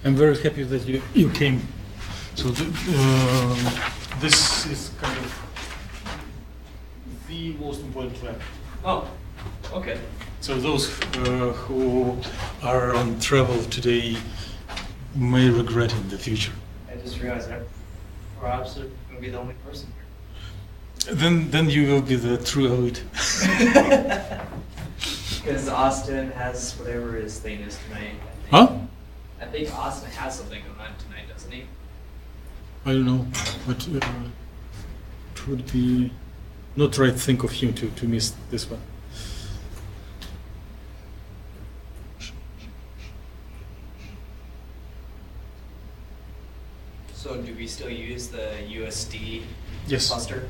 I'm very happy that you came. So this is kind of the most important lab. Oh, okay. So those who are on travel today may regret in the future. I just realized that perhaps I'm going to be the only person here. Then you will be the true elite. Because Austin has whatever his thing is tonight. Huh? I think Austin has something going on tonight, doesn't he? I don't know, but it would be not right think of him to miss this one. So do we still use the USD Yes. cluster?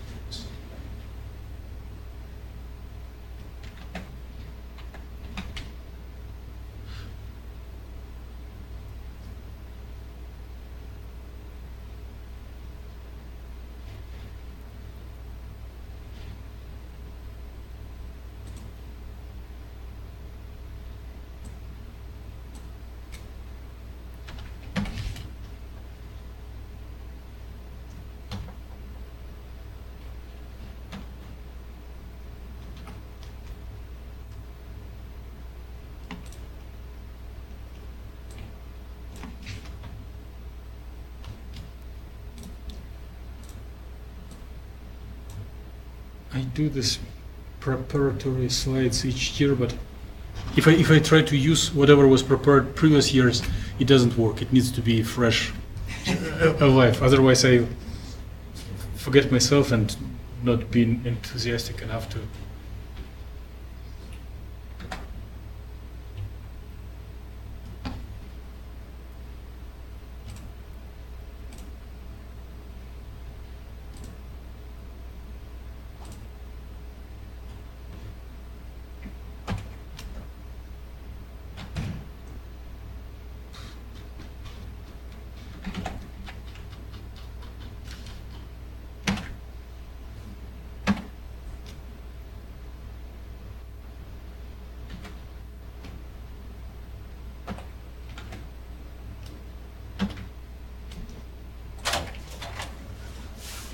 I do this preparatory slides each year, but if I try to use whatever was prepared previous years, it doesn't work. It needs to be fresh, alive. Otherwise, I forget myself and not being enthusiastic enough to.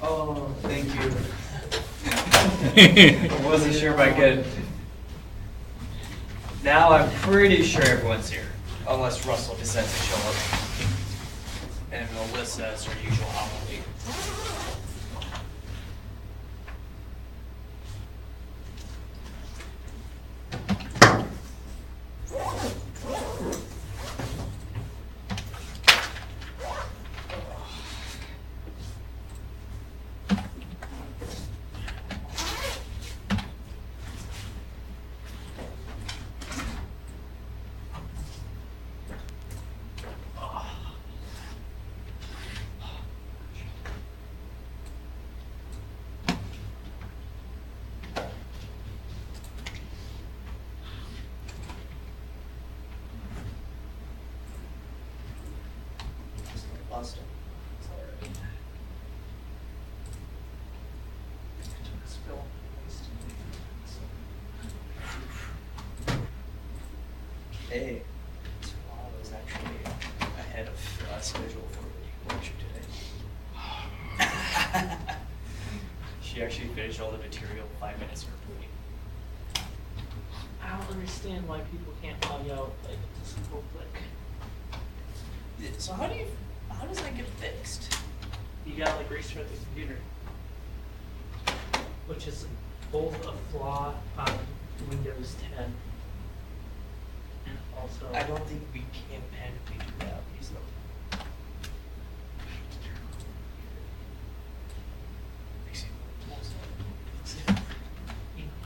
Oh, thank you. I wasn't sure if I could. Now I'm pretty sure everyone's here, unless Russell decides to show up. And Alyssa, as her usual, holiday. Austin. Hey, I was actually ahead of schedule for the lecture today. She actually finished all the material 5 minutes early. I don't understand why people can't log out like it's a simple click. So how does that get fixed? You gotta like restart the computer, which is both a flaw on Windows 10 and also. I don't think we can manually do that, please though.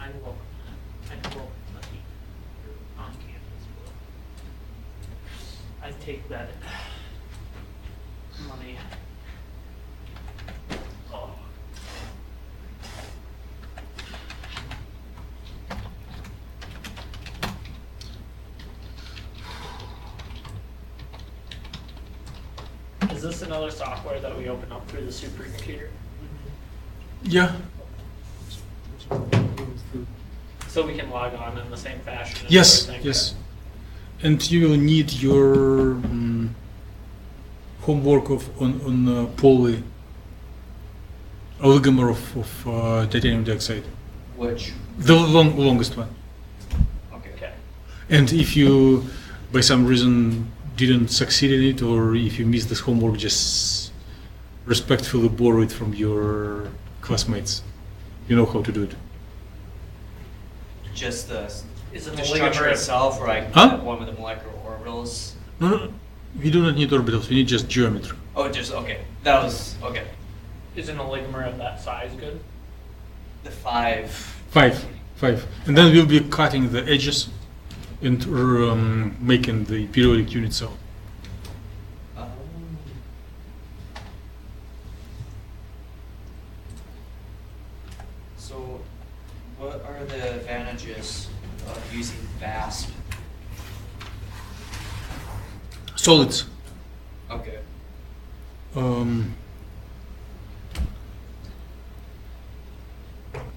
I will let you on campus, but I take that money. Oh. Is this another software that we open up through the supercomputer? Yeah. So we can log on in the same fashion? As Yes, everything? yes. And you will need your homework on poly oligomer of titanium dioxide. Which, The longest one. okay. Okay. And if you, by some reason, didn't succeed in it, or if you missed this homework, just respectfully borrow it from your classmates. You know how to do it. Just the Is it the an structure oligomer? itself, or like Huh? the one with the molecular orbitals? No, we do not need orbitals, we need just geometry. Oh, just, okay. That was, okay. Is an oligomer of that size good? The 5. Five. And then we'll be cutting the edges and making the periodic unit cell. Um, so, what are the advantages of using VASP? Solids. Okay.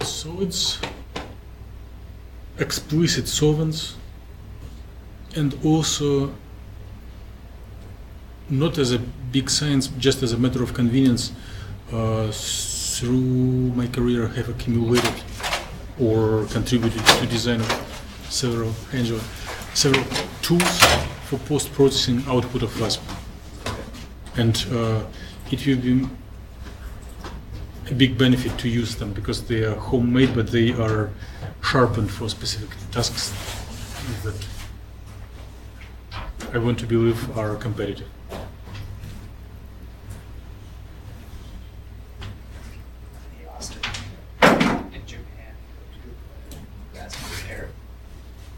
Solids, explicit solvents, and also not as a big science, just as a matter of convenience, through my career have accumulated or contributed to design of several tools for post-processing output of VASP. And it will be a big benefit to use them because they are homemade, but they are sharpened for specific tasks that I want to believe are competitive. Hey, Austin. In Japan, VASP repair,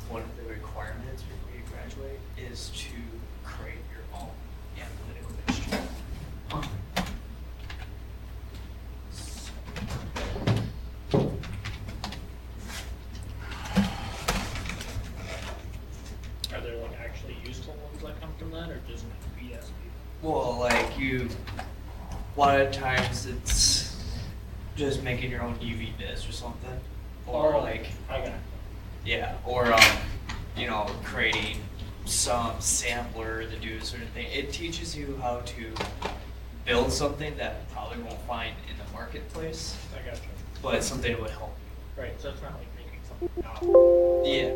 one of the requirements before you graduate is to create your own analytical instrument. Are there like actually useful ones that come from that, or just BS? Well, like you, a lot of times it's just making your own UV vis or something, or like, I got it. yeah, or you know, creating some sampler to do a certain thing. It teaches you how to build something that you probably won't find in the marketplace, I got you. but something that would help. Right, so it's not like making something out. Yeah.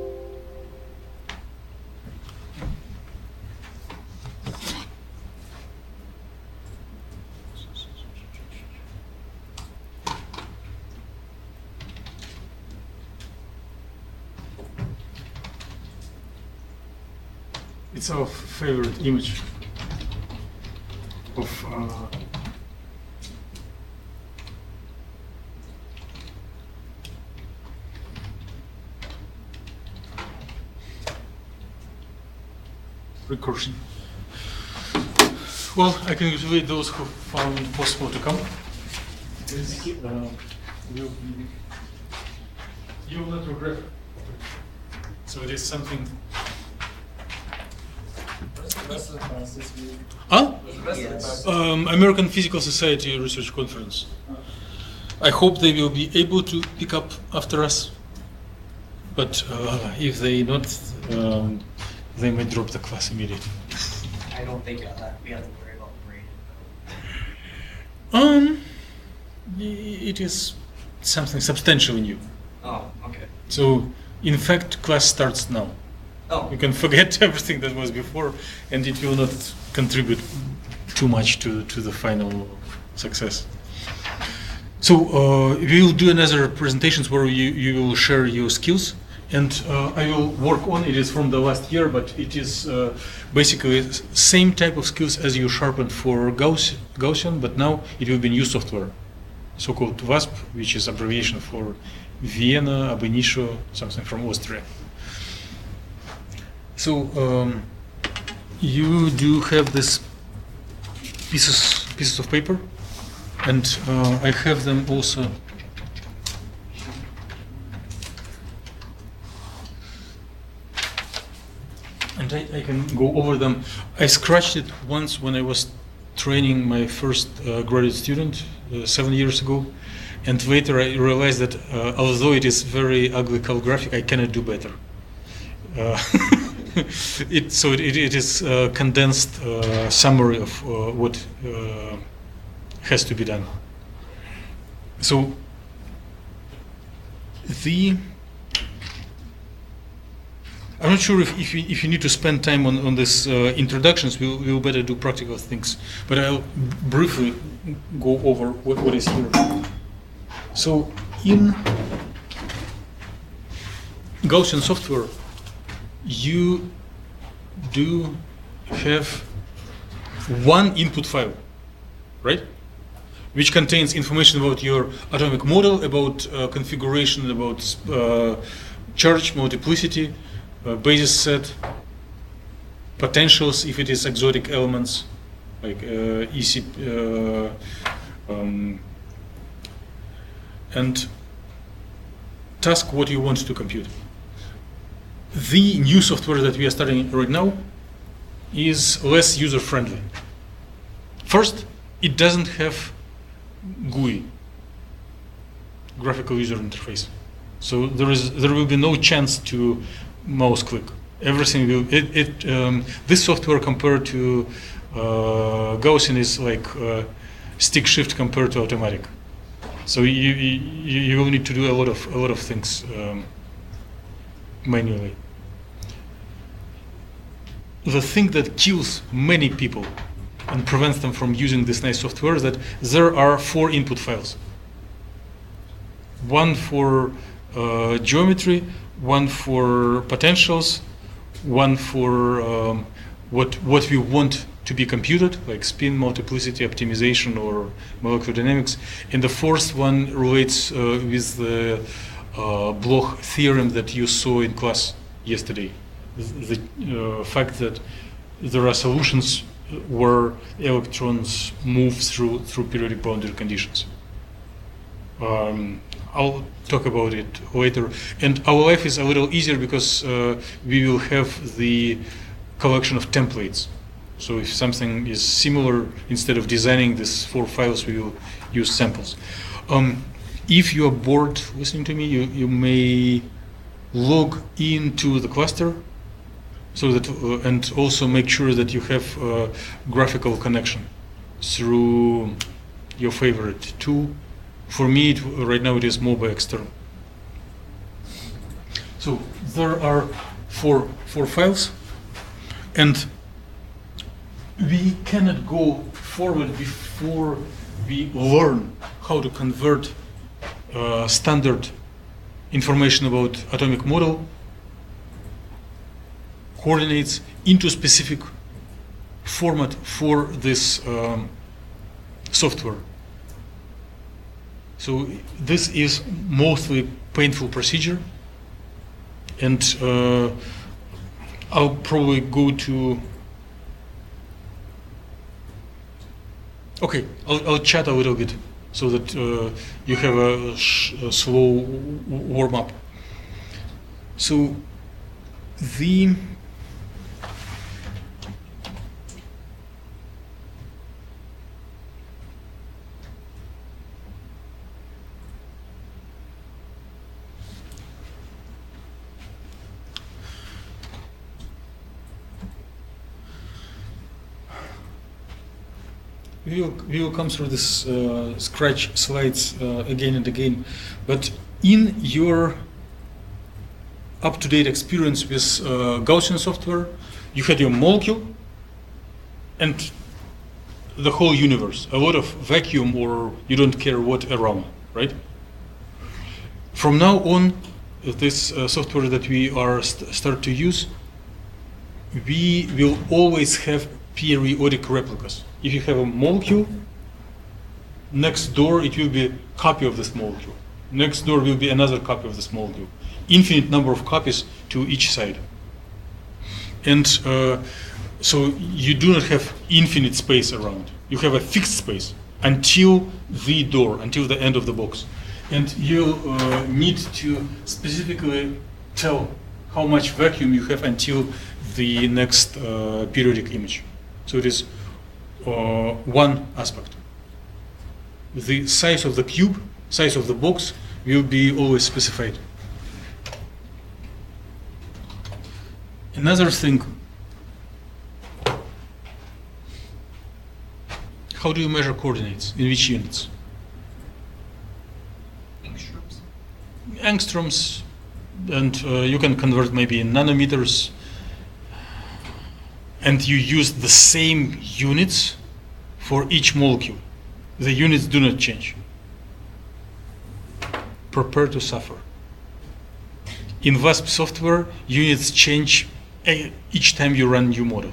It's our favorite image of recursion. Well, I congratulate those who found it possible to come. You will not regret it. So it is something. What's the rest of the class this week? Huh? What's the rest of the Yes. class? American Physical Society Research Conference. I hope they will be able to pick up after us, but if they not, they may drop the class immediately. I don't think we have to worry about grading. It is something substantially new. Oh, okay. So, in fact, class starts now. Oh, You can forget everything that was before, and it will not contribute too much to the final success. So we will do another presentations where you will share your skills, and I will work on it. Is from the last year, but it is basically same type of skills as you sharpened for Gaussian, but now it will be new software, so-called VASP, which is abbreviation for Vienna ab initio, something from Austria. So you do have this pieces of paper, and I have them also. And I can go over them. I scratched it once when I was training my first graduate student 7 years ago, and later I realized that although it is very ugly calligraphic, I cannot do better. it is a condensed summary of what has to be done. So I'm not sure if you need to spend time on this introductions. We'll better do practical things. But I'll briefly go over what is here. So in Gaussian software, you do have one input file, right? Which contains information about your atomic model, about configuration, about charge, multiplicity, basis set, potentials if it is exotic elements, like EC, and task what you want to compute. The new software that we are starting right now is less user-friendly. First, it doesn't have GUI, graphical user interface. So there will be no chance to mouse click. Everything will this software compared to Gaussian is like stick shift compared to automatic. So you will need to do a lot of things manually. The thing that kills many people and prevents them from using this nice software is that there are 4 input files. One for geometry, one for potentials, one for what we want to be computed, like spin, multiplicity, optimization, or molecular dynamics. And the 4th one relates with the Block theorem that you saw in class yesterday. The fact that there are solutions where electrons move through periodic boundary conditions. I'll talk about it later. And our life is a little easier because we will have the collection of templates. So if something is similar, instead of designing these 4 files, we will use samples. If you are bored listening to me, you may log into the cluster, so that and also make sure that you have a graphical connection through your favorite tool. For me, right now it is mobile external. So there are four files, and we cannot go forward before we learn how to convert standard information about atomic model coordinates into specific format for this software. So this is mostly painful procedure, and I'll probably go to. Okay, I'll chat a little bit so that you have a slow warm up. So the we will come through this scratch slides again and again, but in your up-to-date experience with Gaussian software, you had your molecule and the whole universe, a lot of vacuum or you don't care what around, right? From now on, this software that we are start to use, we will always have periodic replicas. If you have a molecule, next door it will be a copy of this molecule. Next door will be another copy of this molecule. Infinite number of copies to each side. And so you do not have infinite space around. You have a fixed space until the door, until the end of the box. And you need to specifically tell how much vacuum you have until the next periodic image. So it is one aspect. The size of the cube, size of the box will be always specified. Another thing, how do you measure coordinates? In which units? Angstroms? Angstroms, and you can convert maybe in nanometers, and you use the same units for each molecule. The units do not change. Prepare to suffer. In WASP software, units change each time you run new model.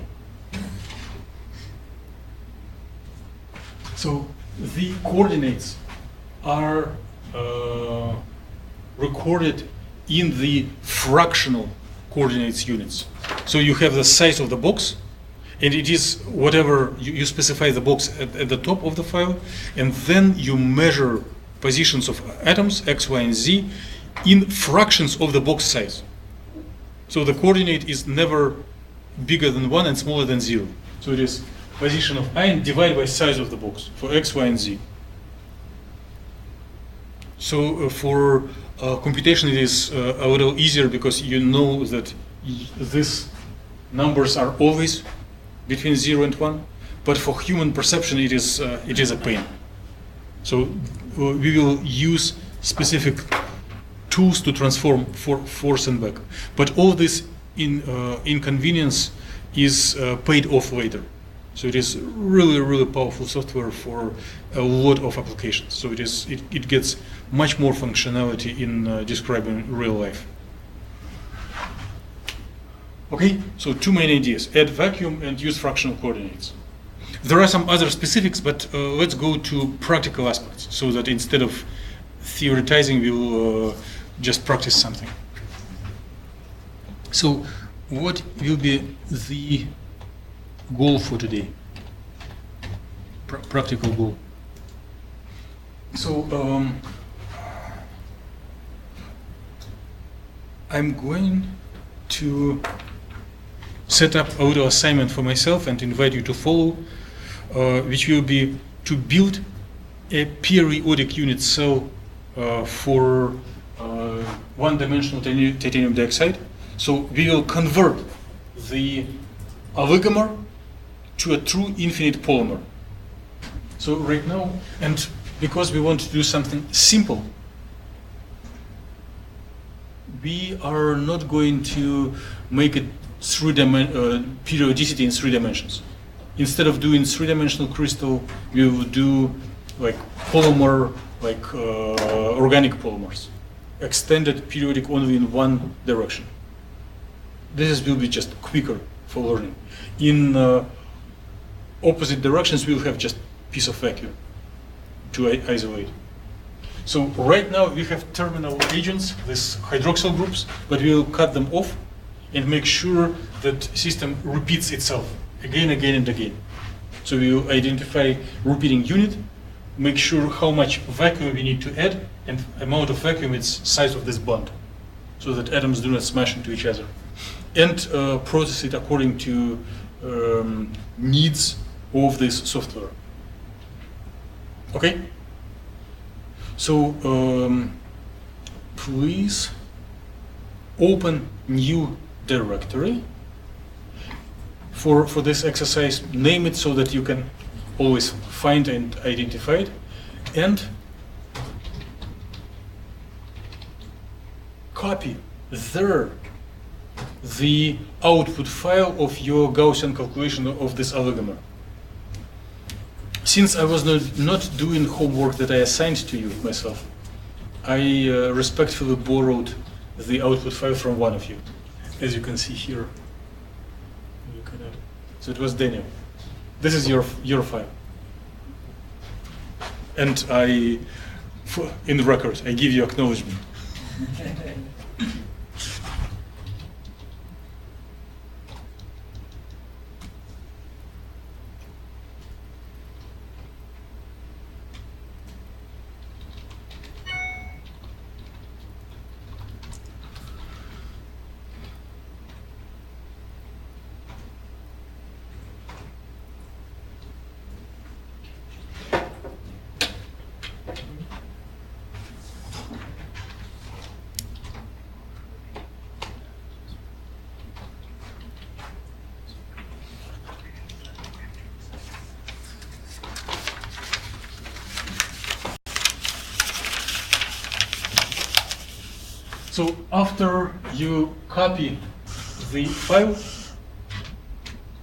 So the coordinates are recorded in the fractional coordinates units. So you have the size of the box, and it is whatever you specify the box at the top of the file, and then you measure positions of atoms, X, Y, and Z, in fractions of the box size. So the coordinate is never bigger than 1 and smaller than 0. So it is position of ion divided by size of the box for X, Y, and Z. So for computation it is a little easier because you know that these numbers are always between 0 and 1, but for human perception it is a pain. So we will use specific tools to transform force and back. But all this inconvenience is paid off later. So it is really, really powerful software for a lot of applications. So it gets much more functionality in describing real life. Okay, so two main ideas: add vacuum and use fractional coordinates. There are some other specifics, but let's go to practical aspects so that instead of theoretizing, we'll just practice something. So what will be the goal for today? Practical goal. So I'm going to set up a little assignment for myself and invite you to follow, which will be to build a periodic unit cell for one-dimensional titanium dioxide. So we will convert the oligomer to a true infinite polymer. So right now, and because we want to do something simple, we are not going to make it periodicity in 3 dimensions. Instead of doing 3-dimensional crystal, we will do like polymer, like organic polymers, extended periodic only in one direction. This will be just quicker for learning. In opposite directions, we'll have just piece of vacuum to isolate. So right now we have terminal agents, these hydroxyl groups, but we will cut them off and make sure that system repeats itself again, and again. So we will identify repeating unit, make sure how much vacuum we need to add, and amount of vacuum is size of this bond, so that atoms do not smash into each other, and process it according to needs of this software. Okay? So please open new directory for this exercise. Name it so that you can always find and identify it, and copy there the output file of your Gaussian calculation of this oligomer. Since I was not doing homework that I assigned to you myself, I respectfully borrowed the output file from one of you, as you can see here. So it was Daniel. This is your file. And in the record, I give you acknowledgement. So after you copy the file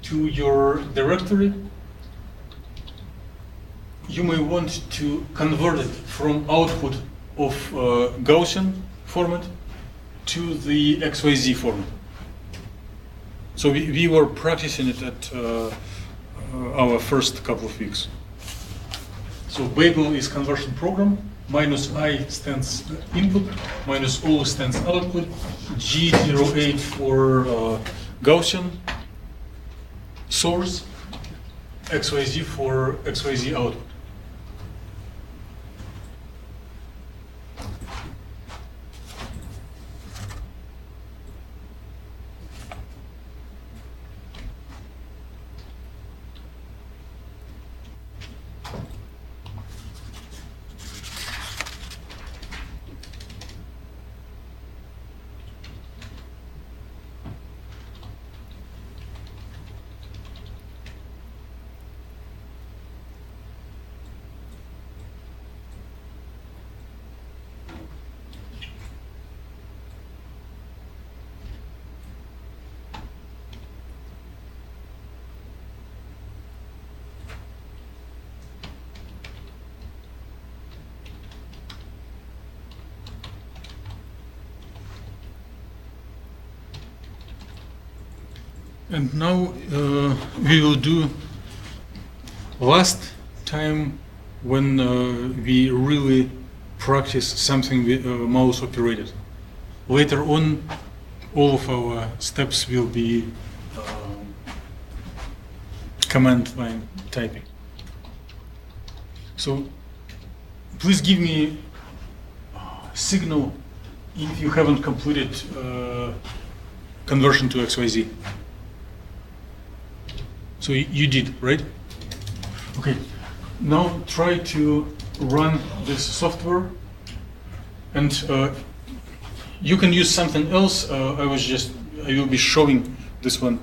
to your directory, you may want to convert it from output of Gaussian format to the XYZ format. So we were practicing it at our first couple of weeks. So Babel is conversion program. Minus I stands input, minus O stands output, G08 for Gaussian source, XYZ for XYZ output. And now we will do last time when we really practice something with mouse operated. Later on, all of our steps will be command line typing. So please give me a signal if you haven't completed conversion to XYZ. So you did, right? Okay, now try to run this software, and you can use something else. I will be showing this one.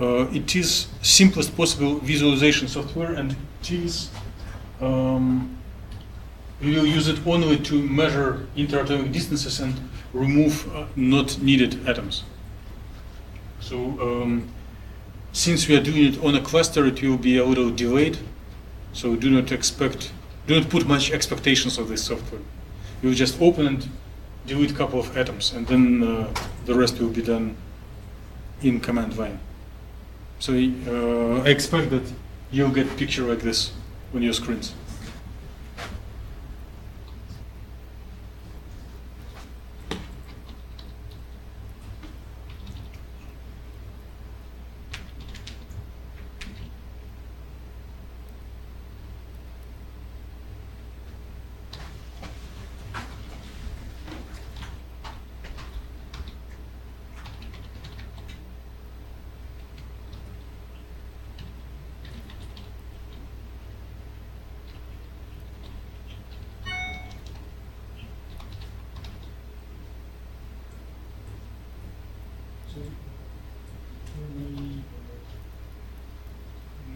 It is simplest possible visualization software, and it is, we will use it only to measure interatomic distances and remove not needed atoms. So since we are doing it on a cluster, it will be a little delayed. So do not put much expectations of this software. You will just open and delete a couple of atoms, and then the rest will be done in command line. So I expect that you'll get a picture like this on your screens.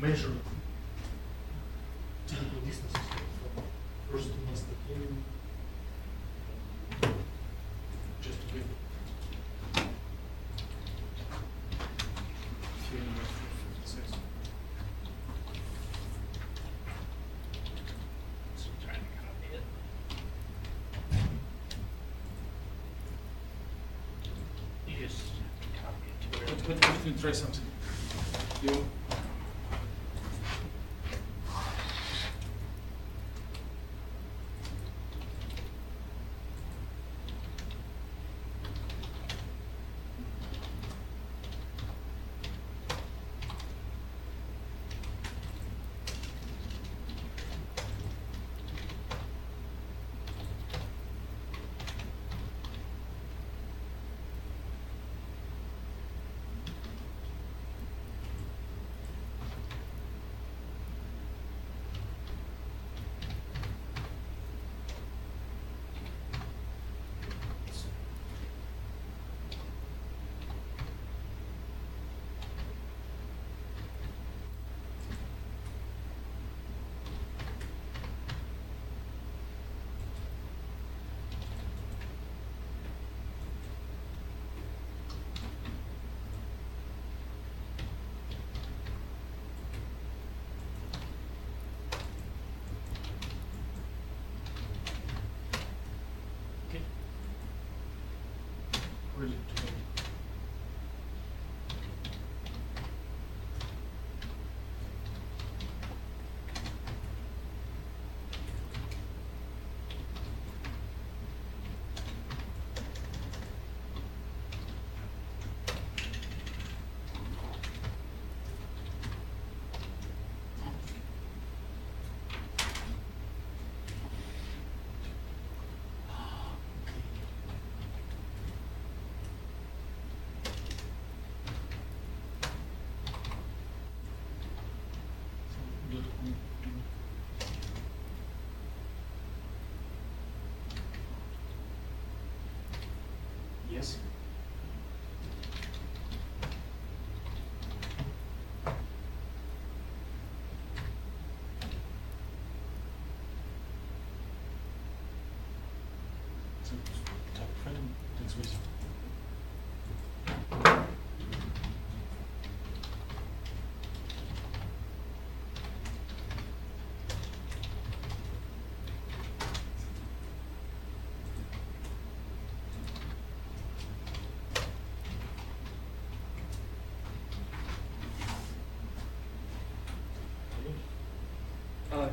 Measure typical distances from first to last again. Just to get So trying to copy it. You just copy it to where. Let me try something. You Yes. So, type of item, that's what.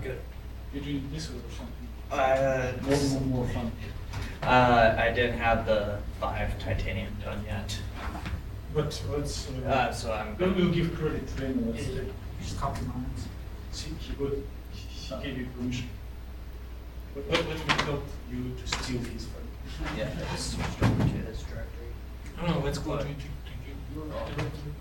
Good. You're doing this or something? Uh, More fun. I didn't have the 5 titanium done yet. But let's. So I'm We'll give credit to him. Let's You just copy mine. see, he gave you permission. But let me help you to steal his file. Yeah, I just switched over to this directory. No, let's go to you directly.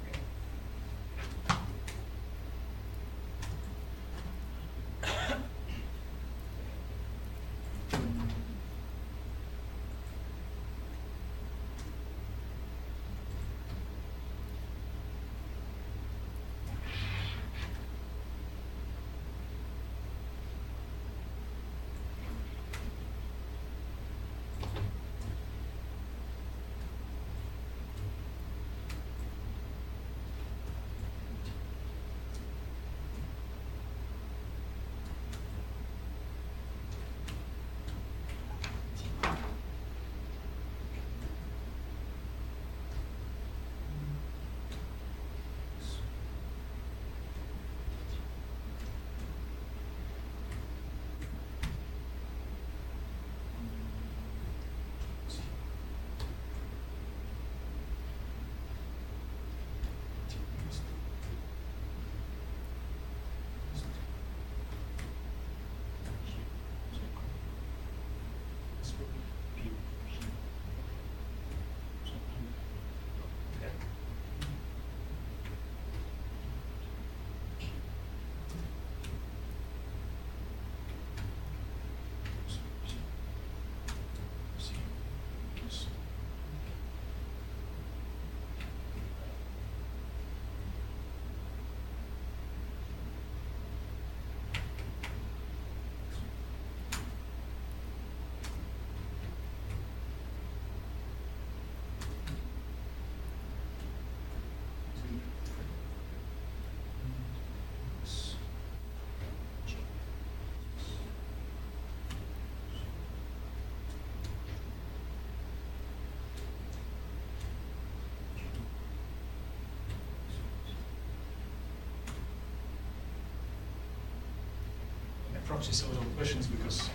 Proxy several questions because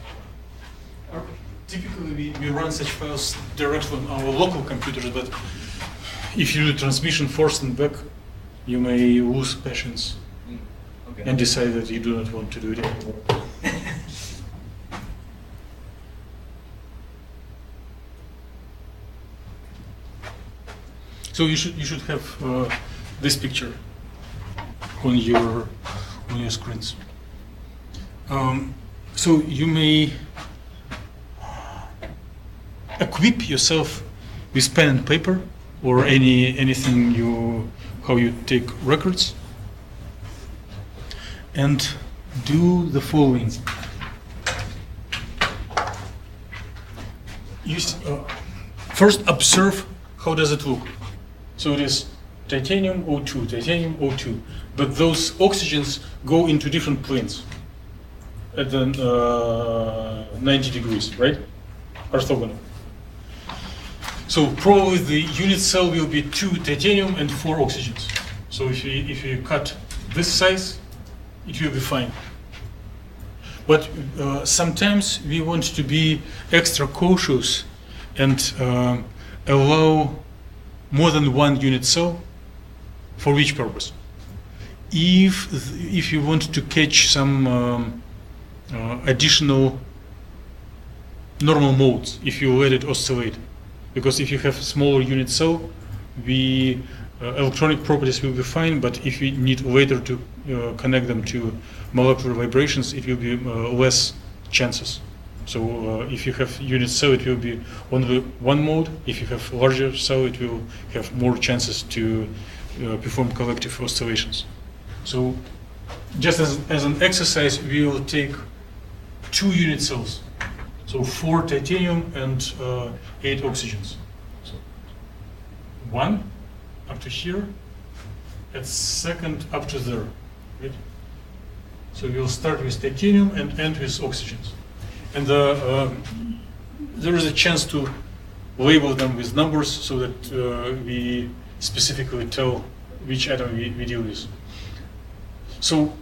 typically we run such files directly on our local computers, but if you do transmission forward and back, you may lose patience Okay. and decide that you do not want to do it anymore. So you should have this picture on your screens. So you may equip yourself with pen and paper or anything how you take records, and do the following. First observe how does it look. So it is titanium O2, but those oxygens go into different planes at the 90 degrees, right? Orthogonal. So probably the unit cell will be 2 titanium and 4 oxygens. So if you cut this size, it will be fine. But sometimes we want to be extra cautious and allow more than 1 unit cell. For which purpose? If you want to catch some additional normal modes, if you let it oscillate, because if you have a smaller unit cell, electronic properties will be fine. But if you need later to connect them to molecular vibrations, it will be less chances. So if you have unit cell, it will be only one mode. If you have larger cell, it will have more chances to perform collective oscillations. So just as an exercise, we will take 2 unit cells. So 4 titanium and 8 oxygens. So 1 up to here, and second up to there. Right? So we'll start with titanium and end with oxygens. And there is a chance to label them with numbers so that we specifically tell which atom we deal with. So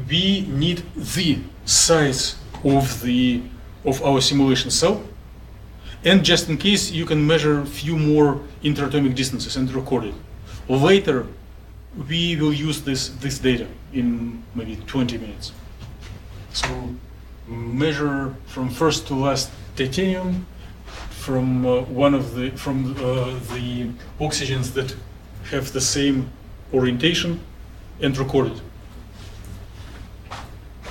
we need the size of our simulation cell, and just in case, you can measure a few more interatomic distances and record it. Later, we will use this data in maybe 20 minutes. So measure from first to last titanium, from the oxygens that have the same orientation, and record it.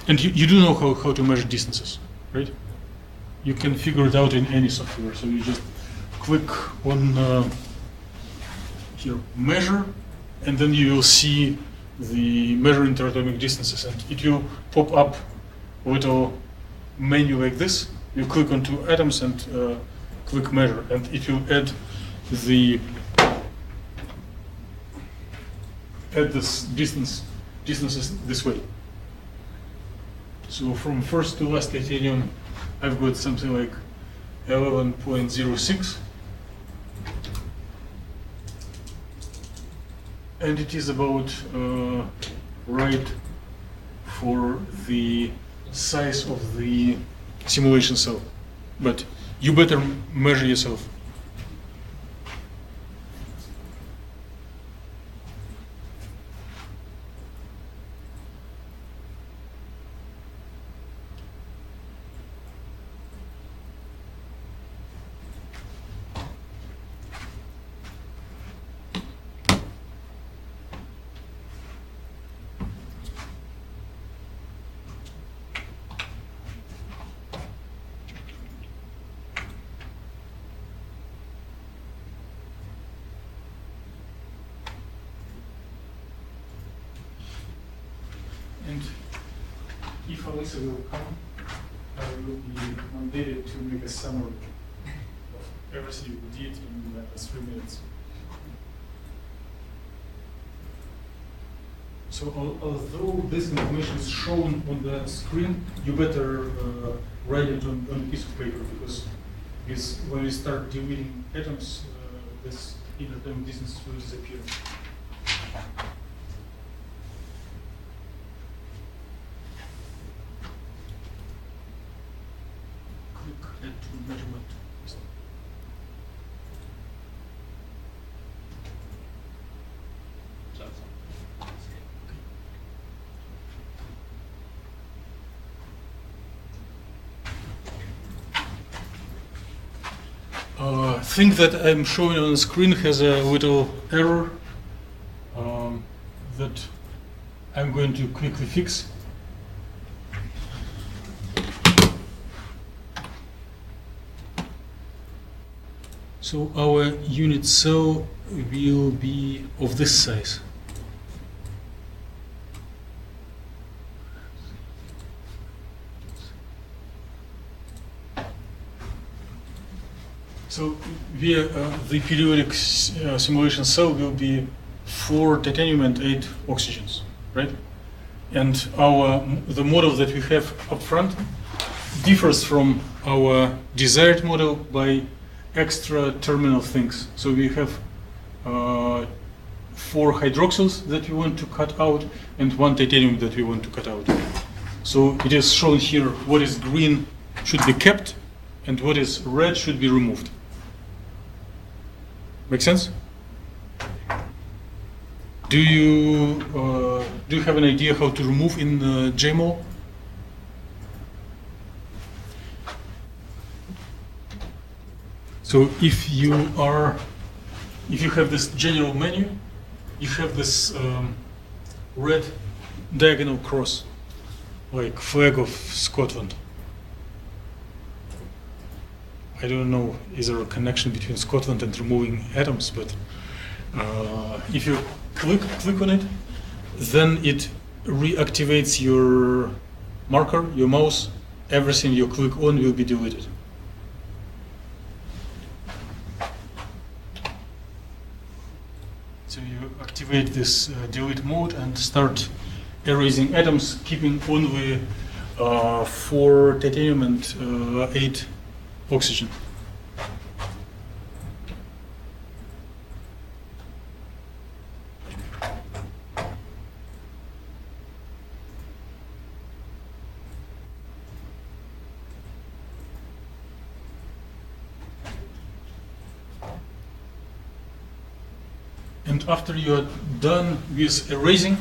And you do know how to measure distances, right? You can figure it out in any software. So you just click on here, measure, and then you will see the measure interatomic distances, and it will pop up a little menu like this. You click on 2 atoms and click measure, and it will add this distances this way. So from first to last titanium, I've got something like 11.06, and it is about right for the size of the simulation cell, but you better measure yourself. And if Alexa will come, I will be mandated to make a summary of everything we did in 3 minutes. So although this information is shown on the screen, you better write it on a piece of paper, because when we start deleting atoms, this interatomic distance will disappear. Add to measurement. Thing that I'm showing on the screen has a little error that I'm going to quickly fix. So our unit cell will be of this size. So the periodic simulation cell will be 4 titanium and 8 oxygens, right? And the model that we have up front differs from our desired model by extra terminal things. So we have 4 hydroxyls that we want to cut out and 1 titanium that we want to cut out. So it is shown here what is green should be kept and what is red should be removed. Make sense? Do you have an idea how to remove in JMOL? So if you have this general menu, you have this red diagonal cross, like flag of Scotland. I don't know, is there a connection between Scotland and removing atoms, but if you click on it, then it reactivates your marker, your mouse. Everything you click on will be deleted. So you activate this delete mode and start erasing atoms, keeping only 4 titanium and 8 oxygen. And after you are done with erasing,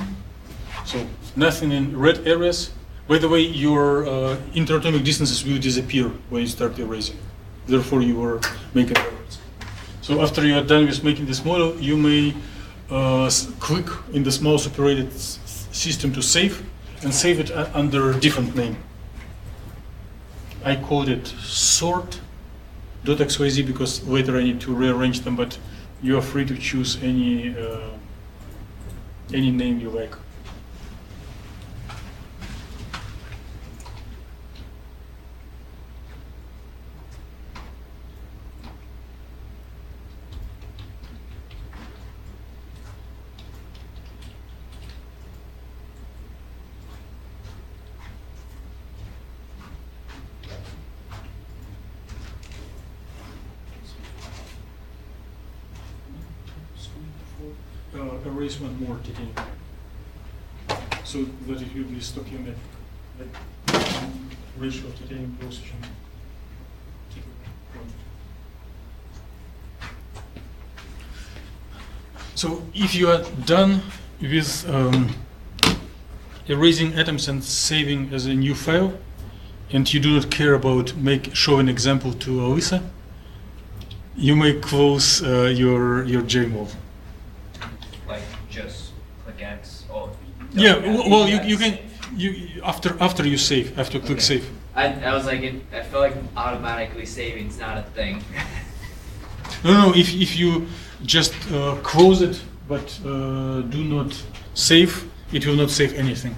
so nothing in red areas. By the way, your interatomic distances will disappear when you start erasing. Therefore, you are making errors. So after you are done with making this model, you may click in this mouse-operated system to save, and save it under a different name. I called it sort.xyz because later I need to rearrange them, but you are free to choose any name you like. Erase one more titanium, so that it will be stoichiometric, like ratio of titanium to oxygen. So if you are done with erasing atoms and saving as a new file, and you do not care about show an example to Alyssa, you may close your JMOL. Like just click X. Oh. Yeah. no, Well, X. you can after you save, after click Okay. save. I was like, I feel like automatically saving's not a thing. No. If you just close it but do not save, it will not save anything.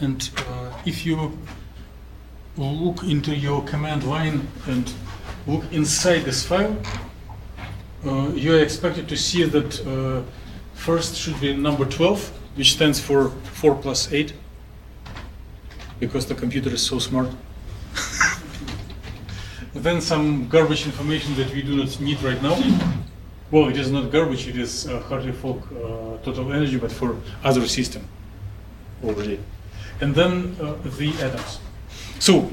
And if you look into your command line and look inside this file, you are expected to see that first should be number 12, which stands for 4 plus 8, because the computer is so smart. Then some garbage information that we do not need right now. Well, it is not garbage, it is Hartley-Fock total energy, but for other system already. And then the atoms. So,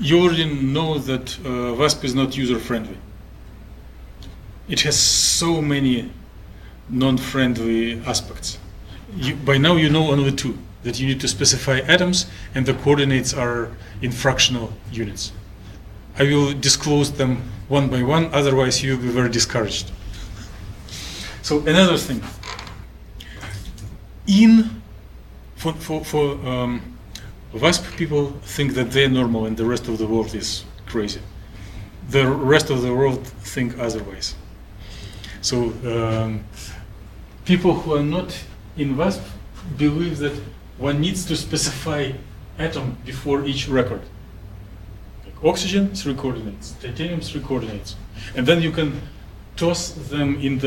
you already know that VASP is not user-friendly. It has so many non-friendly aspects. By now you know only 2, that you need to specify atoms and the coordinates are in fractional units. I will disclose them one by one, otherwise you will be very discouraged. So another thing, for VASP people think that they're normal and the rest of the world is crazy. The rest of the world think otherwise. So people who are not in VASP believe that one needs to specify atom before each record. Like oxygen, 3 coordinates, titanium, 3 coordinates. And then you can toss them in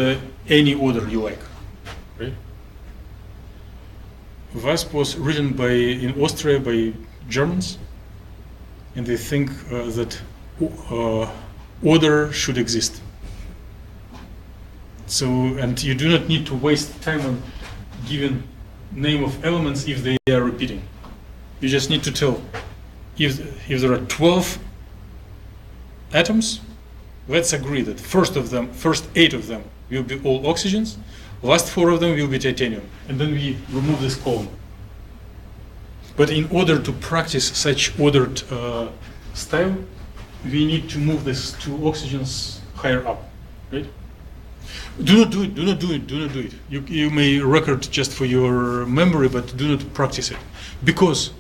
any order you like, right? VASP was written in Austria by Germans, and they think that order should exist. So, and you do not need to waste time on giving name of elements if they are repeating. You just need to tell if there are 12 atoms, let's agree that first 8 of them will be all oxygens, last 4 of them will be titanium, and then we remove this column. But in order to practice such ordered style, we need to move these two oxygens higher up, right? Do not do it, do not do it, do not do it. You may record just for your memory, but do not practice it. Because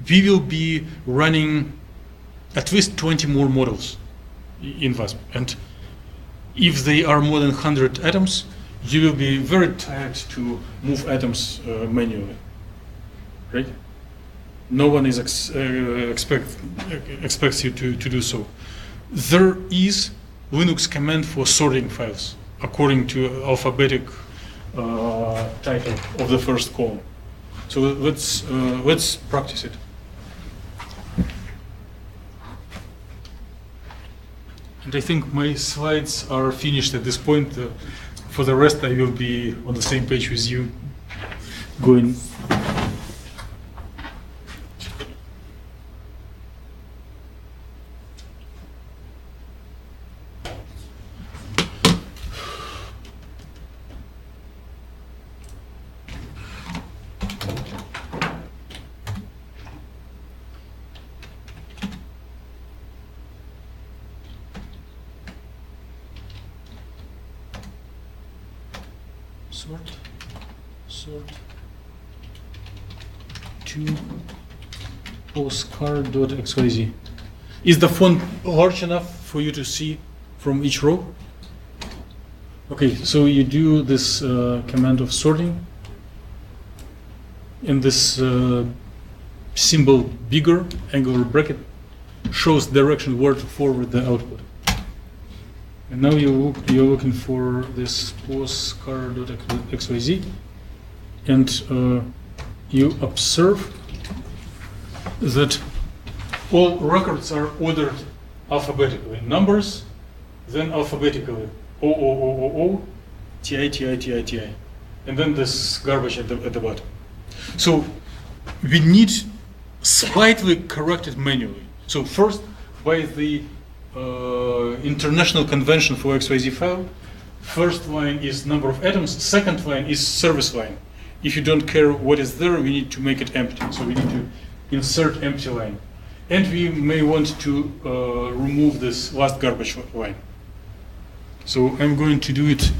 we will be running at least 20 more models in VASP. And if they are more than 100 atoms, you will be very tired to move atoms manually, right? No one is expects you to do so. There is Linux command for sorting files according to alphabetic title of the first column. So let's practice it. And I think my slides are finished at this point. For the rest, I will be on the same page with you, going. Sort to postcard.xyz. Is the font large enough for you to see from each row? Okay, so you do this command of sorting, and this symbol bigger, angular bracket, shows direction where to forward the output. And now you're looking for this postcard.xyz, and you observe that all records are ordered alphabetically. Numbers, then alphabetically O, TI, TI, TI, TI, and then this garbage at the bottom. So we need slightly corrected manually. So first, by the international convention for XYZ file, first line is number of atoms, second line is service line. If you don't care what is there, we need to make it empty. So we need to insert empty line. And we may want to remove this last garbage line. So I'm going to do it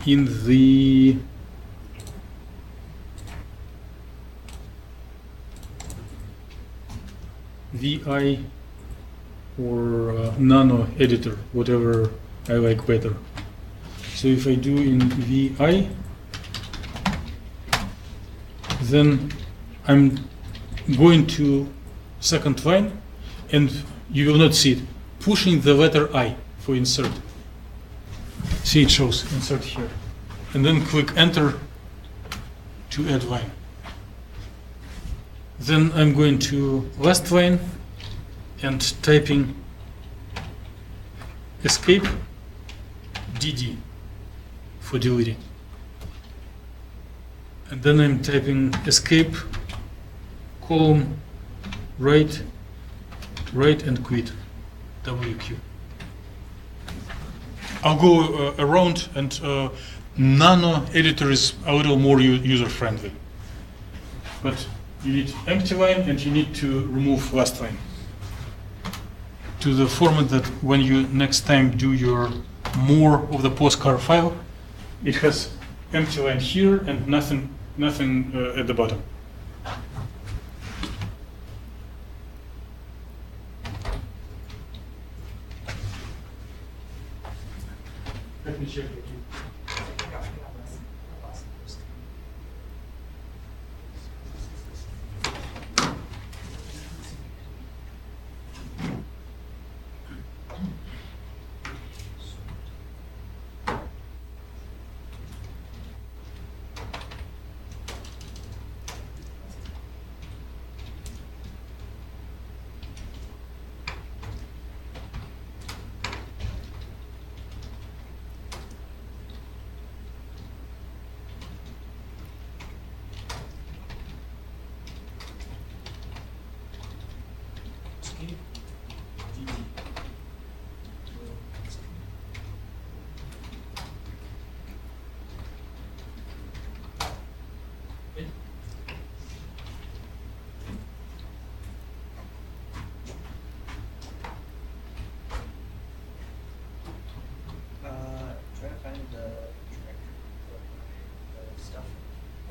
in the VI or nano editor, whatever I like better. So if I do in VI, then I'm going to second line, and you will not see it, pushing the letter I for insert. See, it shows insert here. And then click enter to add line. Then I'm going to last line and typing escape DD for deleting. And then I'm typing escape column write and quit WQ. I'll go around, and nano editor is a little more user friendly. But you need empty line and you need to remove last line to the format that when you next time do your more of the postcard file, it has empty line here and nothing at the bottom. Let me check the key.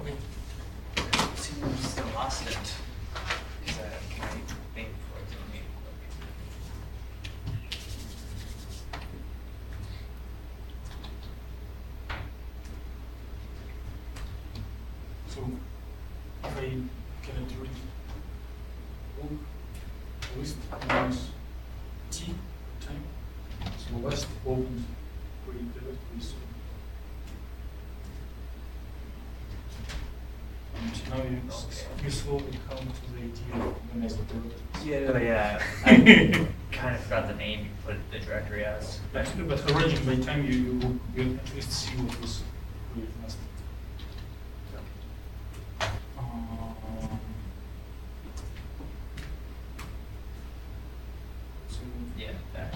Okay. Seems I lost it. Because I have my thing for it on me. So if I cannot read book, list minus T time, so last opens create directory soon. And now you slowly come to the idea of organizing directories. Yeah, I kind of forgot the name you put the directory as. But arranging by time you will at least see what was created last. So Yeah, that.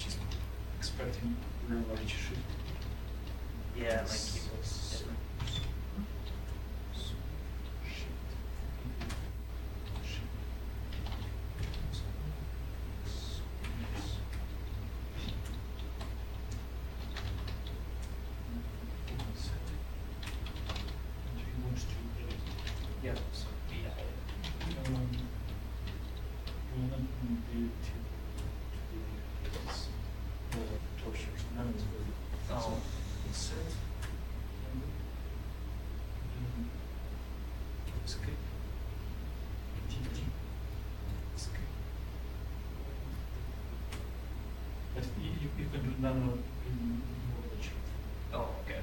just expecting very large shift. Yeah, like keyboards different. Yeah, so Oh. But you can do nano in more than shift. Oh, okay.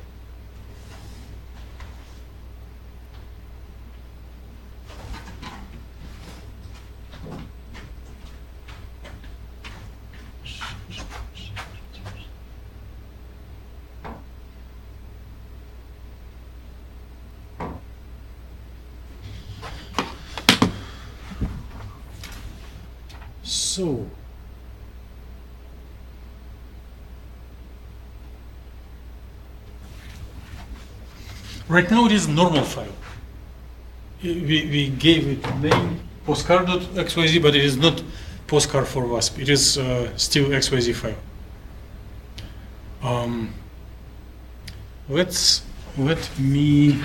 So right now it is a normal file. We gave it name postcard.xyz, but it is not postcard for WASP. It is still XYZ file. Let me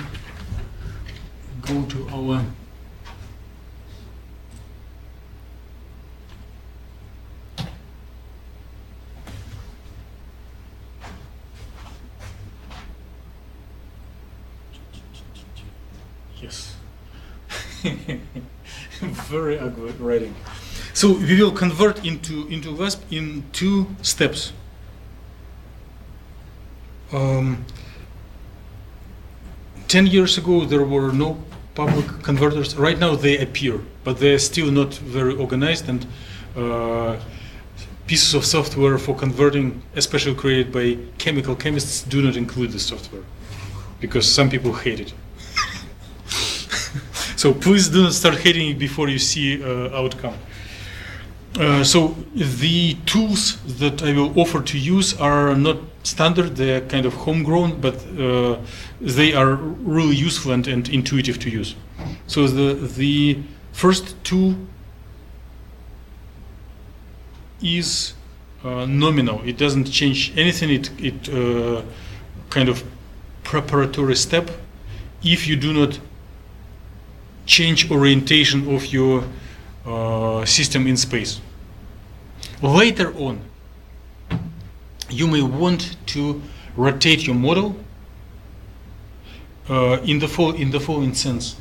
go to our yes. Very ugly writing. So we will convert into WASP in 2 steps. 10 years ago there were no public converters. Right now they appear, but they're still not very organized, and pieces of software for converting, especially created by chemical chemists, do not include this software because some people hate it. So please do not start hating it before you see outcome. So the tools that I will offer to use are not standard, they're kind of homegrown, but they are really useful and intuitive to use. So the first tool is nominal. It doesn't change anything. It kind of preparatory step. If you do not change orientation of your system in space. Later on, you may want to rotate your model in the following sense.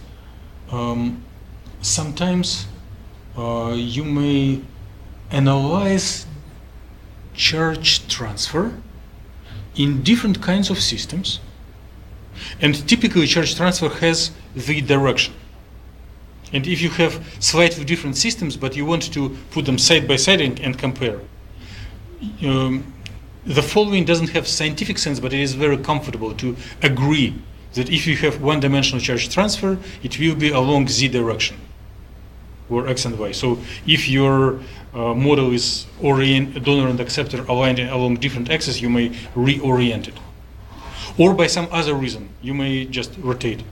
Sometimes you may analyze charge transfer in different kinds of systems, and typically charge transfer has the direction. And if you have slightly different systems, but you want to put them side by side and compare, the following doesn't have scientific sense, but it is very comfortable to agree that if you have one-dimensional charge transfer, it will be along z direction, or x and y. So if your model is donor and acceptor aligned along different axes, you may reorient it. Or by some other reason, you may just rotate.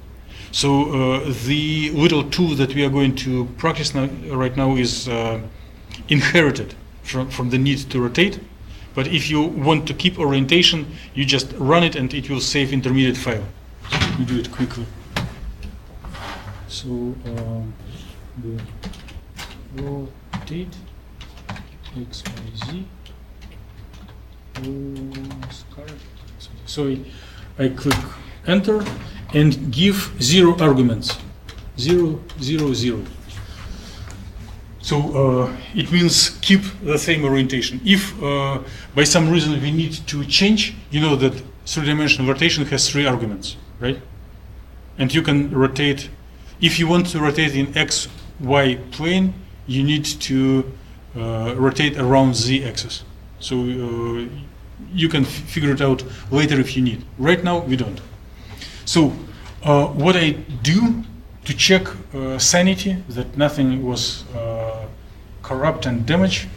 So the little tool that we are going to practice right now is inherited from the need to rotate. But if you want to keep orientation, you just run it and it will save intermediate file. So let me do it quickly. So the rotate XYZ. So I click enter and give 0 arguments. 0, 0, 0. So it means keep the same orientation. If by some reason we need to change, you know that 3-dimensional rotation has 3 arguments, right? And you can rotate, if you want to rotate in X, Y plane, you need to rotate around Z axis. So you can figure it out later if you need. Right now, we don't. So what I do to check sanity, that nothing was corrupt and damaged,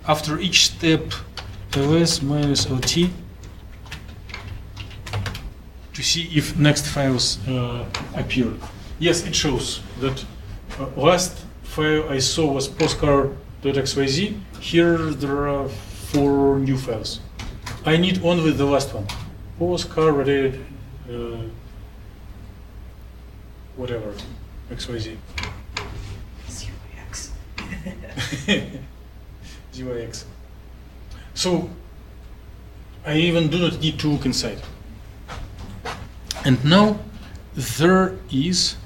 after each step, ls minus lt, to see if next files appear. Yes, it shows that last file I saw was postcar.xyz. Here there are 4 new files. I need only the last one. Postcar rotated whatever, XYZ. ZYX. ZYX. So I even do not need to look inside. And now there is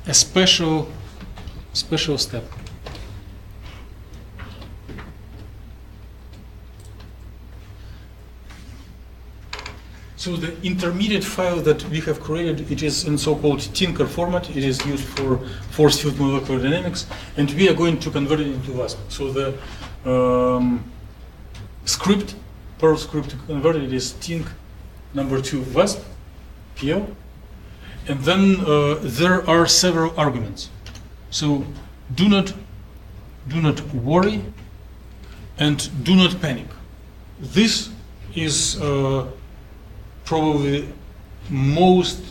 a special step. So the intermediate file that we have created, it is in so-called Tinker format. It is used for force field molecular dynamics, and we are going to convert it into VASP. So the script, Perl script to convert it is tink number 2 VASP, PL, and then there are several arguments. So do not worry and do not panic. This is probably most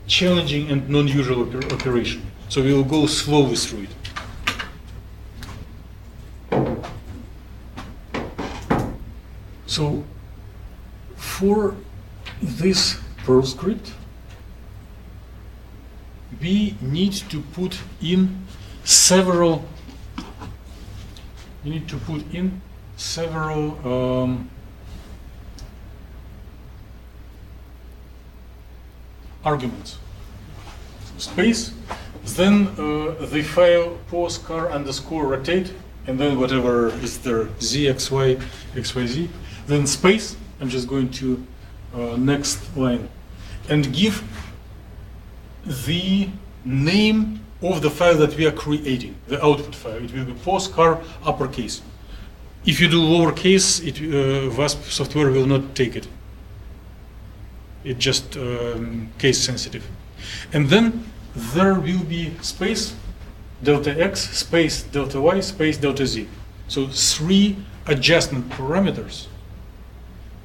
challenging and non-usual operation. So we will go slowly through it. So for this Perl script, we need to put in several arguments. Space, then the file postcar underscore rotate, and then whatever is there, z, x, y, xyz. Then space, I'm just going to next line, and give the name of the file that we are creating, the output file. It will be postcar uppercase. If you do lowercase, VASP software will not take it. It's just case sensitive. And then there will be space delta x, space delta y, space delta z. So 3 adjustment parameters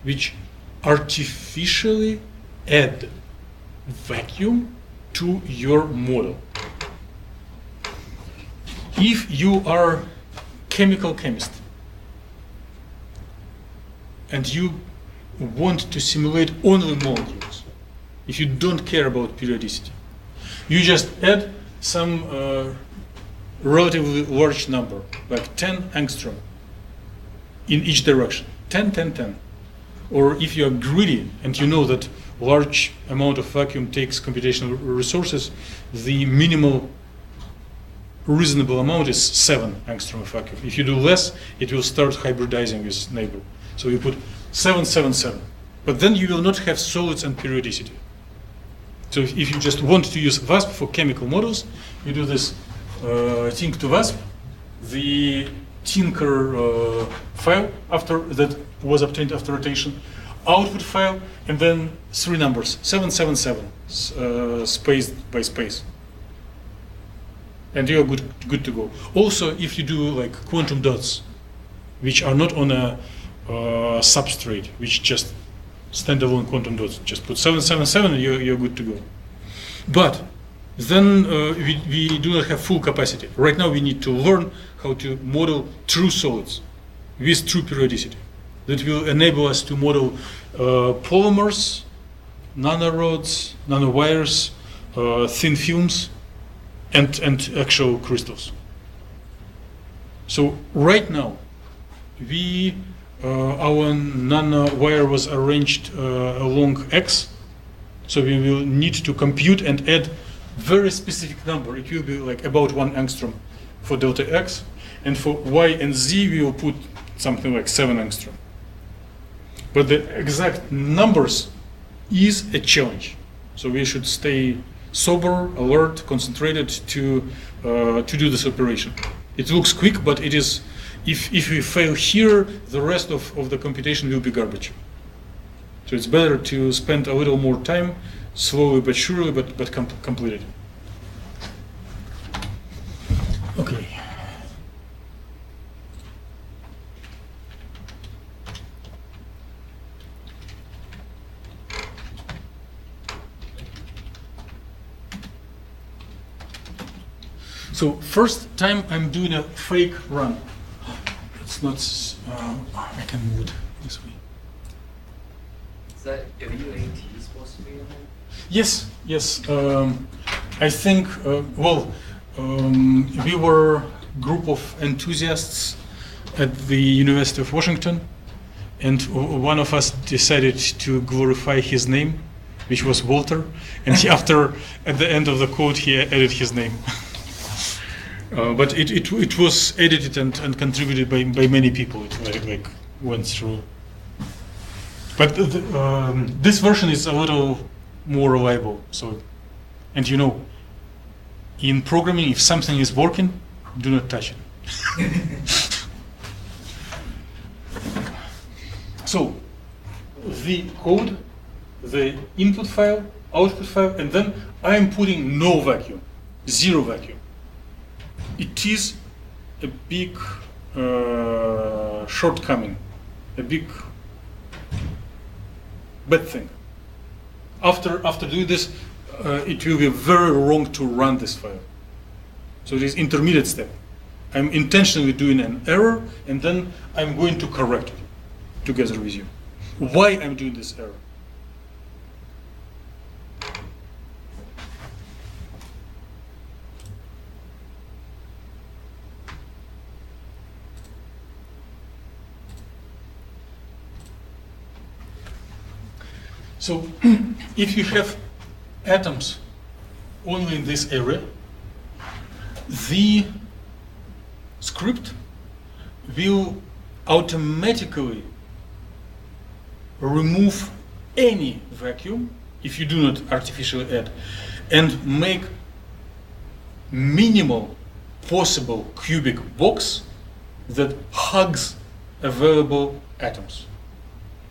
which artificially add vacuum to your model. If you are chemical chemist and you want to simulate only molecules, if you don't care about periodicity, you just add some relatively large number, like 10 angstrom in each direction, 10, 10, 10. Or if you are greedy and you know that large amount of vacuum takes computational resources, the minimal reasonable amount is 7 angstrom of vacuum. If you do less, it will start hybridizing with neighbor. So you put 7, 7, 7. But then you will not have solids and periodicity. So if you just want to use VASP for chemical models, you do this tink to VASP, the Tinker file after that was obtained after rotation, output file, and then 3 numbers, 777, spaced by space. And you are good to go. Also, if you do like quantum dots, which are not on a substrate, which just standalone quantum dots, just put 777 and you're good to go. But then we do not have full capacity. Right now we need to learn how to model true solids. with true periodicity that will enable us to model polymers, nanorods, nanowires, thin films, and actual crystals. So right now, our nanowire was arranged along X, so we will need to compute and add very specific number. It will be like about 1 angstrom for delta X, and for Y and Z we will put something like 7 angstrom. But the exact numbers is a challenge, so we should stay sober, alert, concentrated to do this operation. It looks quick, but it is. If we fail here, the rest of the computation will be garbage. So it's better to spend a little more time, slowly but surely, but complete it. Okay. So first time I'm doing a fake run. It's not, I can move it this way. Is that WAT supposed to be in there? Yes, yes. I think, we were a group of enthusiasts at the University of Washington, and one of us decided to glorify his name, which was Walter, and at the end of the code, he added his name. But it was edited and contributed by many people. It went through. But this version is a little more reliable. So, and in programming, if something is working, do not touch it. So, the code, the input file, output file, and then I am putting no vacuum, zero vacuum. It is a big shortcoming, a big bad thing. After doing this, it will be very wrong to run this file. So it is intermediate step. I'm intentionally doing an error, and then I'm going to correct it together with you. Why I'm doing this error? So if you have atoms only in this area, the script will automatically remove any vacuum if you do not artificially add, and make minimal possible cubic box that hugs available atoms.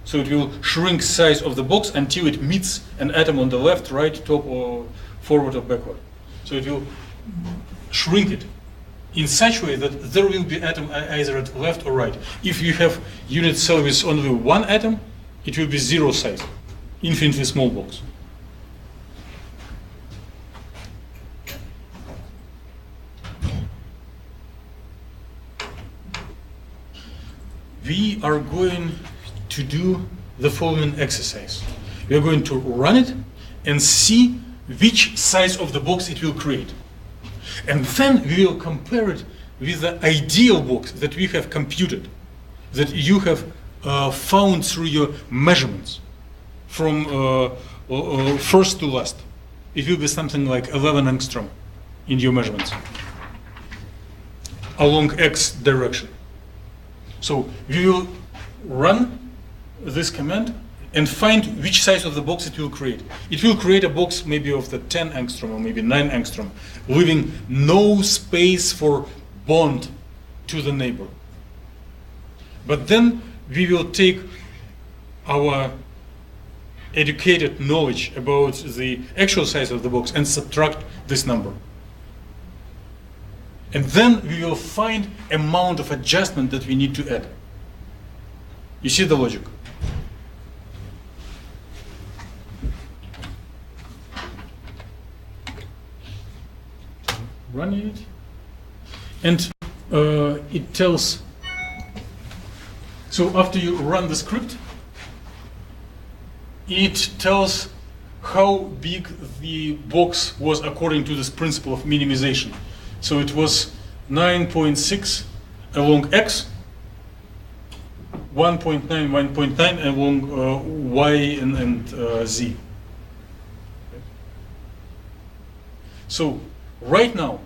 So it will shrink size of the box until it meets an atom on the left, right, top, or forward or backward. So it will shrink it in such a way that there will be atom either at left or right. If you have unit cell with only one atom, it will be zero size, infinitely small box. We are going to do the following exercise. We are going to run it and see which size of the box it will create. And then we will compare it with the ideal box that we have computed, that you have found through your measurements from first to last. It will be something like 11 angstrom in your measurements along X direction. So we will run this command and find which size of the box it will create. It will create a box maybe of the 10 angstrom or maybe 9 angstrom, leaving no space for bond to the neighbor. But then we will take our educated knowledge about the actual size of the box and subtract this number. And then we will find amount of adjustment that we need to add. You see the logic? Running it, and it tells So after you run the script, it tells how big the box was according to this principle of minimization. So it was 9.6 along X, 1.9, 1.9 along Y and Z. So right now,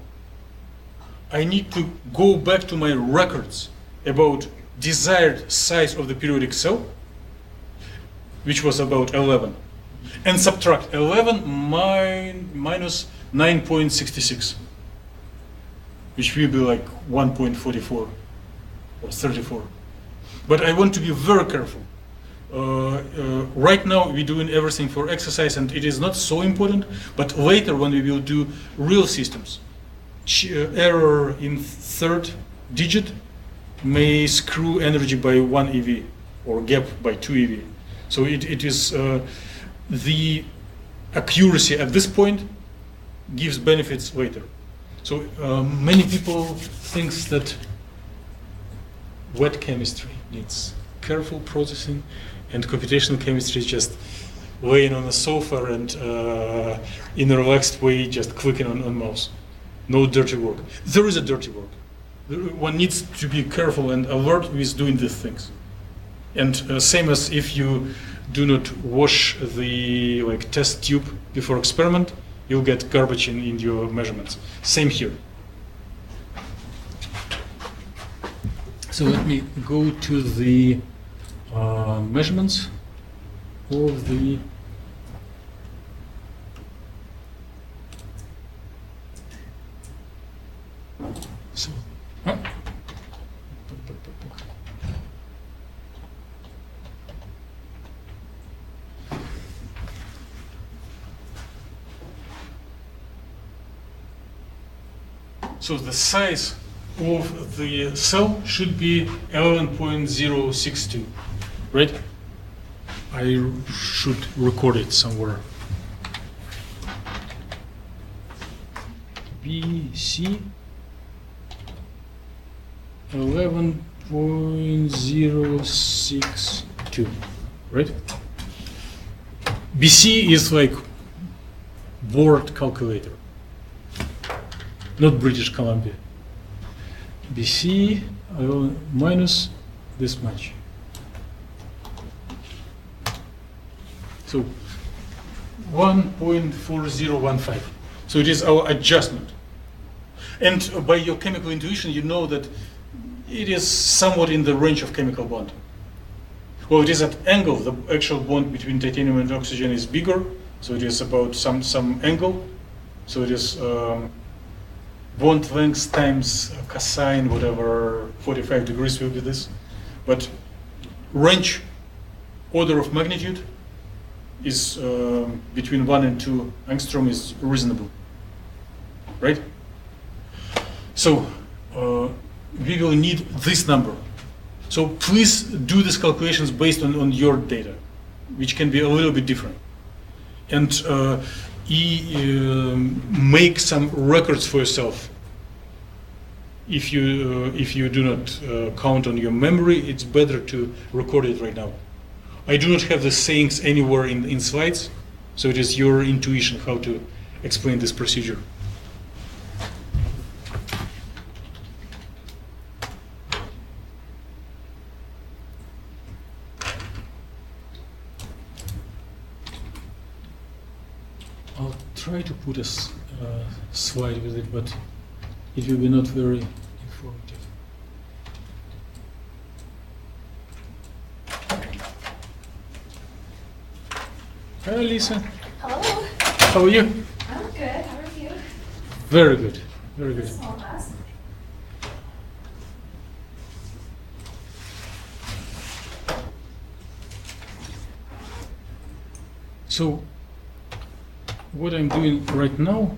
I need to go back to my records about desired size of the periodic cell, which was about 11, and subtract 11 minus 9.66, which will be like 1.44 or 34. But I want to be very careful. Right now we're doing everything for exercise and it is not so important, but later when we will do real systems, error in third digit may screw energy by 1 eV or gap by 2 eV. So it is the accuracy at this point gives benefits later. So many people think that wet chemistry needs careful processing and computational chemistry is just laying on a sofa and in a relaxed way just clicking on mouse. No dirty work. There is a dirty work. One needs to be careful and alert with doing these things. And same as if you do not wash the test tube before experiment, you'll get garbage in your measurements. Same here. So let me go to the measurements of the so. So the size of the cell should be 11.062, right? I should record it somewhere. BC 11.062, right? BC is like board calculator, not British Columbia. BC minus this much. So 1.4015. So it is our adjustment. And by your chemical intuition, you know that it is somewhat in the range of chemical bond. Well, it is at angle. The actual bond between titanium and oxygen is bigger, so it is about some angle. So it is bond length times cosine, whatever, 45 degrees will be this. But range, order of magnitude, is between 1 and 2 angstrom is reasonable, right? So we will need this number. So please do these calculations based on your data, which can be a little bit different. And make some records for yourself. If you do not count on your memory, it's better to record it right now. I do not have the sayings anywhere in slides, so it is your intuition how to explain this procedure. I'll try to put a slide with it, but it will be not very informative. Hi, Lisa. Hello. How are you? I'm good. How are you? Very good. Very good. Small class. So, what I'm doing right now,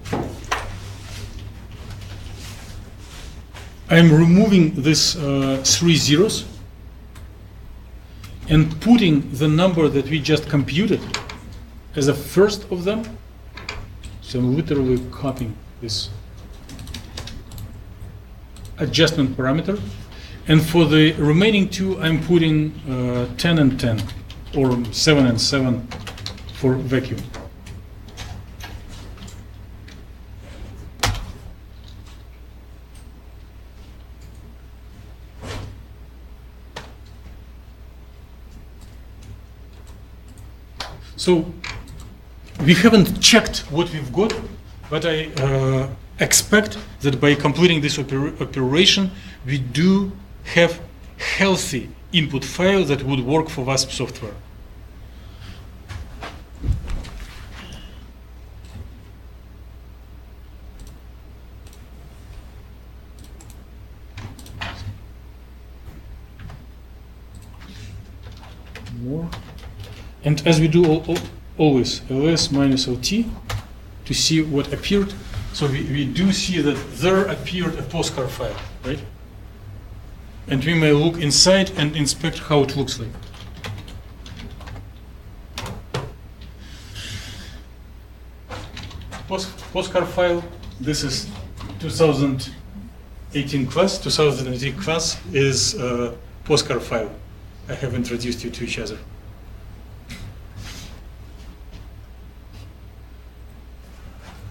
I'm removing these 3 zeros and putting the number that we just computed as a first of them. So I'm literally copying this adjustment parameter And for the remaining two, I'm putting 10 and 10, or 7 and 7 for vacuum. So we haven't checked what we've got, but I expect that by completing this operation, we do have healthy input file that would work for WASP software. More. And as we do always, ls minus lt to see what appeared. So we do see that there appeared a postcard file, right? And we may look inside and inspect how it looks like. Postcard file, this is 2018 class. 2018 class is a postcard file. I have introduced you to each other.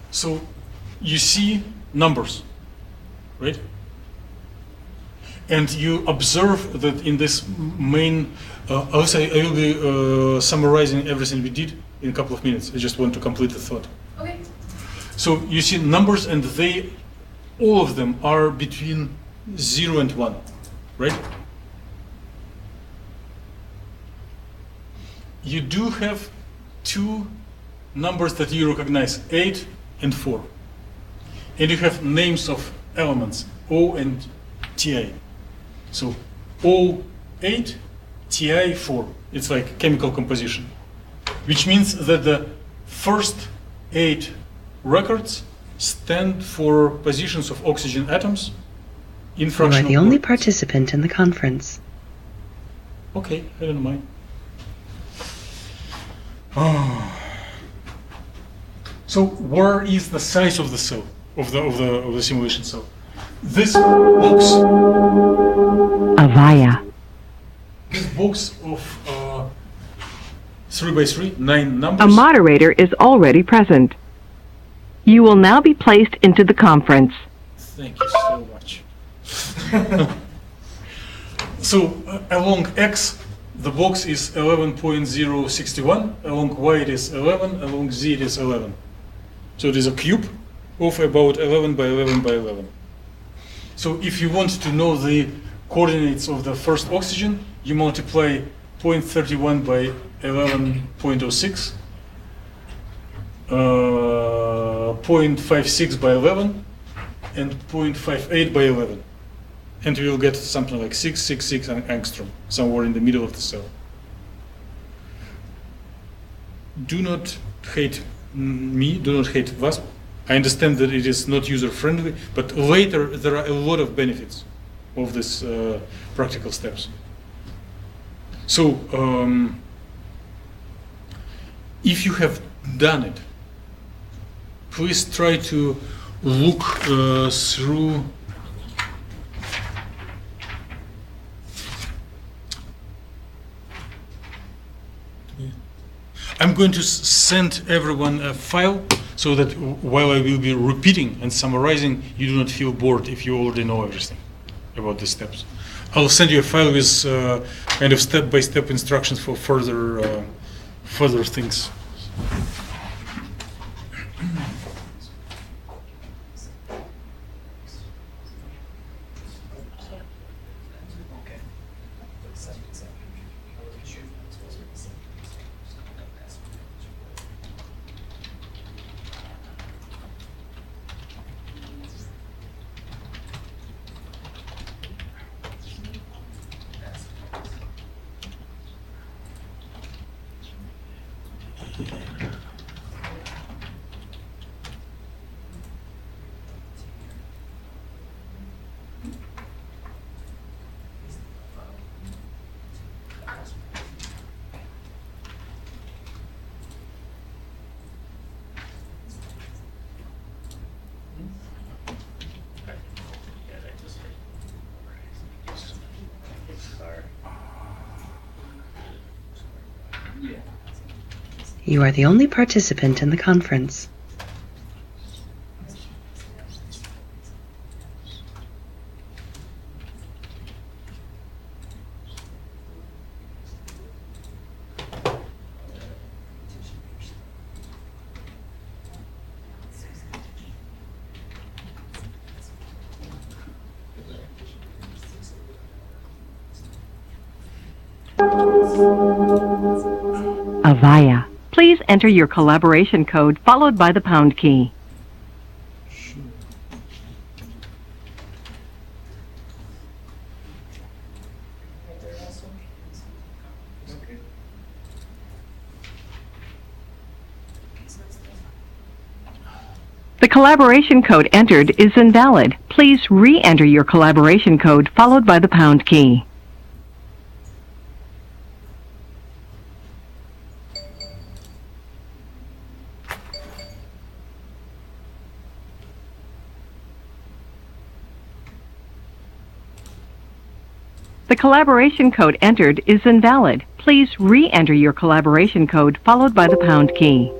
So you see numbers, right? And you observe that in this main, also I will be summarizing everything we did in a couple of minutes. I just want to complete the thought. Okay. So you see numbers, and all of them are between 0 and 1, right? You do have two numbers that you recognize, 8 and 4. And you have names of elements, O and Ti. So O8, Ti4. It's like chemical composition, which means that the first 8 records stand for positions of oxygen atoms in You are fractional the only particles. participant in the conference. Okay, I don't mind. So where is the size of the cell, of the simulation cell? This box, Avaya. this box of 3 by 3, 9 A numbers. moderator is already present. You will now be placed into the conference. Thank you so much. So along X, the box is 11.061, along Y it is 11, along Z it is 11. So it is a cube of about 11 by 11 by 11. So if you want to know the coordinates of the first oxygen, you multiply 0.31 by 11.06, 0.56 by 11, and 0.58 by 11. And you will get something like 666 angstrom, somewhere in the middle of the cell. Do not hate me, do not hate WASP. I understand that it is not user-friendly, but later there are a lot of benefits of these practical steps. So, if you have done it, please try to look through I'm going to send everyone a file so that while I will be repeating and summarizing, you do not feel bored if you already know everything about the steps. I'll send you a file with kind of step-by-step instructions for further things. You are the only participant in the conference. Avaya. Please enter your collaboration code followed by the pound key. Sure. The collaboration code entered is invalid. Please re-enter your collaboration code followed by the pound key. The collaboration code entered is invalid. Please re-enter your collaboration code followed by the pound key.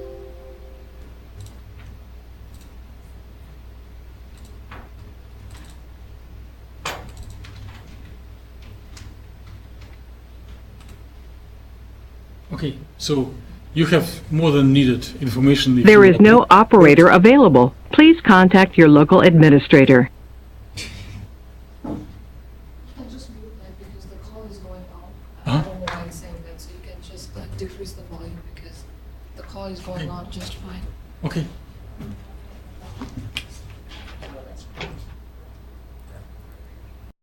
Okay, so you have more than needed information. If There you is no operator available. Please contact your local administrator. I'll just mute that because the call is going on. Huh? I don't know why it's saying that, so you can just decrease the volume because the call is going on just fine. Okay,